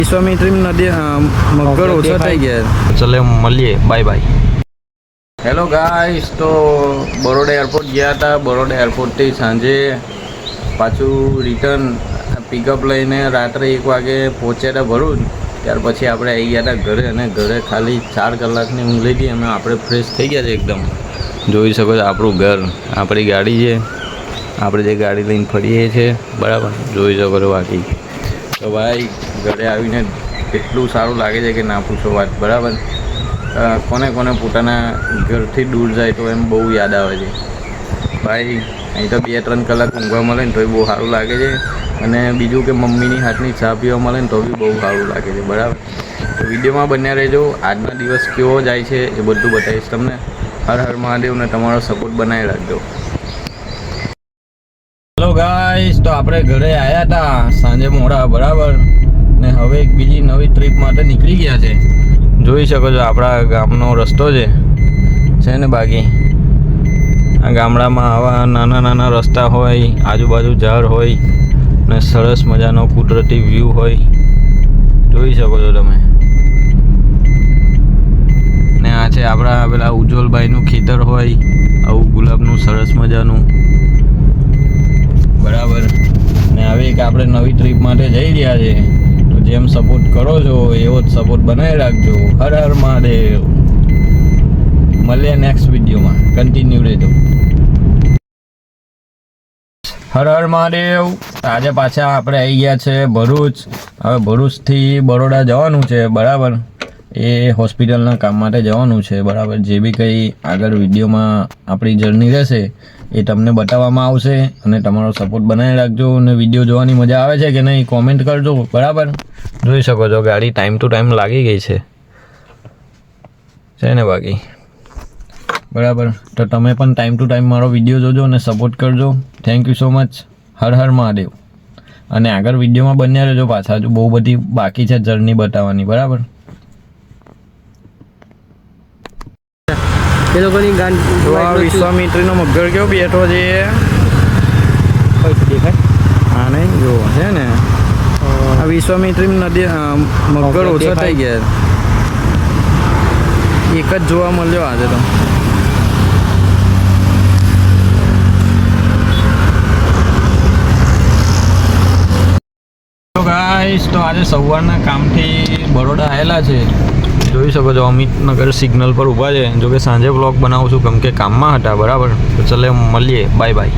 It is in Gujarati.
વિશ્વામિત્રી નદી મગર ઓછા થઈ ગયા. ચલે મળીએ, બાય બાય. હેલો ગાઈસ, તો બરોડા એરપોર્ટ ગયા હતા. બરોડા એરપોર્ટથી સાંજે પાછું રિટર્ન પિકઅપ લઈને રાત્રે 1 વાગે પહોંચ્યા હતા ભરૂચ. ત્યાર પછી આપણે આવી ગયા હતા ઘરે, અને ઘરે ખાલી 4 કલાકની ઊંઘ લીધી અને આપણે ફ્રેશ થઈ ગયા છે એકદમ. જોઈ શકો છો આપણું ઘર, આપણી ગાડી છે, આપણે જે ગાડી લઈને ફરીએ છીએ, બરાબર. જોઈ શકો છો બાકી તો ભાઈ ઘરે આવીને એટલું સારું લાગે છે કે ના પૂછો વાત, બરાબર. કોને કોને પોતાના ઘરથી દૂર જાય તો એમ બહુ યાદ આવે છે ભાઈ. અહીં તો 2-3 કલાક ઊંઘવા મળે ને તો બહુ સારું લાગે છે, અને બીજું કે મમ્મીની હાથની ચા પીવા મળે ને તો બી બહુ સારું લાગે છે, બરાબર. તો વિડીયોમાં બન્યા રહેજો. આજનો દિવસ કેવો જાય છે એ બધું બતાવીશ તમને. હર હર મહાદેવને તમારો સપોર્ટ બનાવી રાખજો. હેલો ગાઈસ, તો આપણે ઘરે આવ્યા હતા સાંજે મોડા, બરાબર. ને હવે એક બીજી નવી ટ્રીપ માટે નીકળી ગયા છે. જોઈ શકો છો આપણા ગામનો રસ્તો છે ને. બાકી આ ગામડામાં આવા નાના નાના રસ્તા હોય, આજુબાજુ ઝાડ હોય ને સરસ મજાનો કુદરતી વ્યૂ હોય. જોઈ શકો છો તમે. ને આ છે આપણા પેલા ઉજ્જવલભાઈનું ખેતર હોય, આવું ગુલાબનું સરસ મજાનું, બરાબર. ને હવે એક આપણે નવી ટ્રીપ માટે જઈ રહ્યા છે. તો જેમ સપોર્ટ કરો છો એવો જ સપોર્ટ બનાવી રાખજો. હર હર મહાદેવ. મળીએ નેક્સ્ટ વિડીયોમાં. કન્ટિન્યુ રહેજો. હર હર મહાદેવ. આજે પાછા આપણે આવી ગયા છે ભરૂચ. હવે ભરૂચથી બરોડા જવાનું છે, બરાબર. એ હોસ્પિટલના કામ માટે જવાનું છે, બરાબર. જે બી કંઈ આગળ વિડીયોમાં આપણી જર્ની રહેશે એ તમને બતાવવામાં આવશે, અને તમારો સપોર્ટ બનાવી રાખજો. અને વિડીયો જોવાની મજા આવે છે કે નહીં કોમેન્ટ કરજો, બરાબર. જોઈ શકો છો ગાડી ટાઈમ ટુ ટાઈમ લાગી ગઈ છે ને બાકી, બરાબર. તો તમે પણ ટાઈમ ટુ ટાઈમ મારો વિડીયો જોજો અને સપોર્ટ કરજો. Thank you so much. Har Har Mahadev. અને આગળ વિડીયોમાં બન્યા રહેજો પાછા, હજુ બહુ બધી બાકી છે જર્ની બતાવવાની, બરાબર. એ લોકોની વિશ્વામિત્રીનો મગર કેવો બેઠો છે, દેખાય હા નહીં જો છે ને. આ વિશ્વામિત્રી નદી મગર ઓછા થઈ ગયા, એક જ જોવા મળ્યો આજે તો. ગાઈસ, તો આજે સવારના કામથી બરોડા આવેલા છે. જોઈ શકો છો અમિતનગર સિગ્નલ પર ઊભા છે. જો કે સાંજે વ્લોગ બનાવું છું કેમ કે કામમાં હતા, બરાબર. તો ચલે મળીએ, બાય બાય.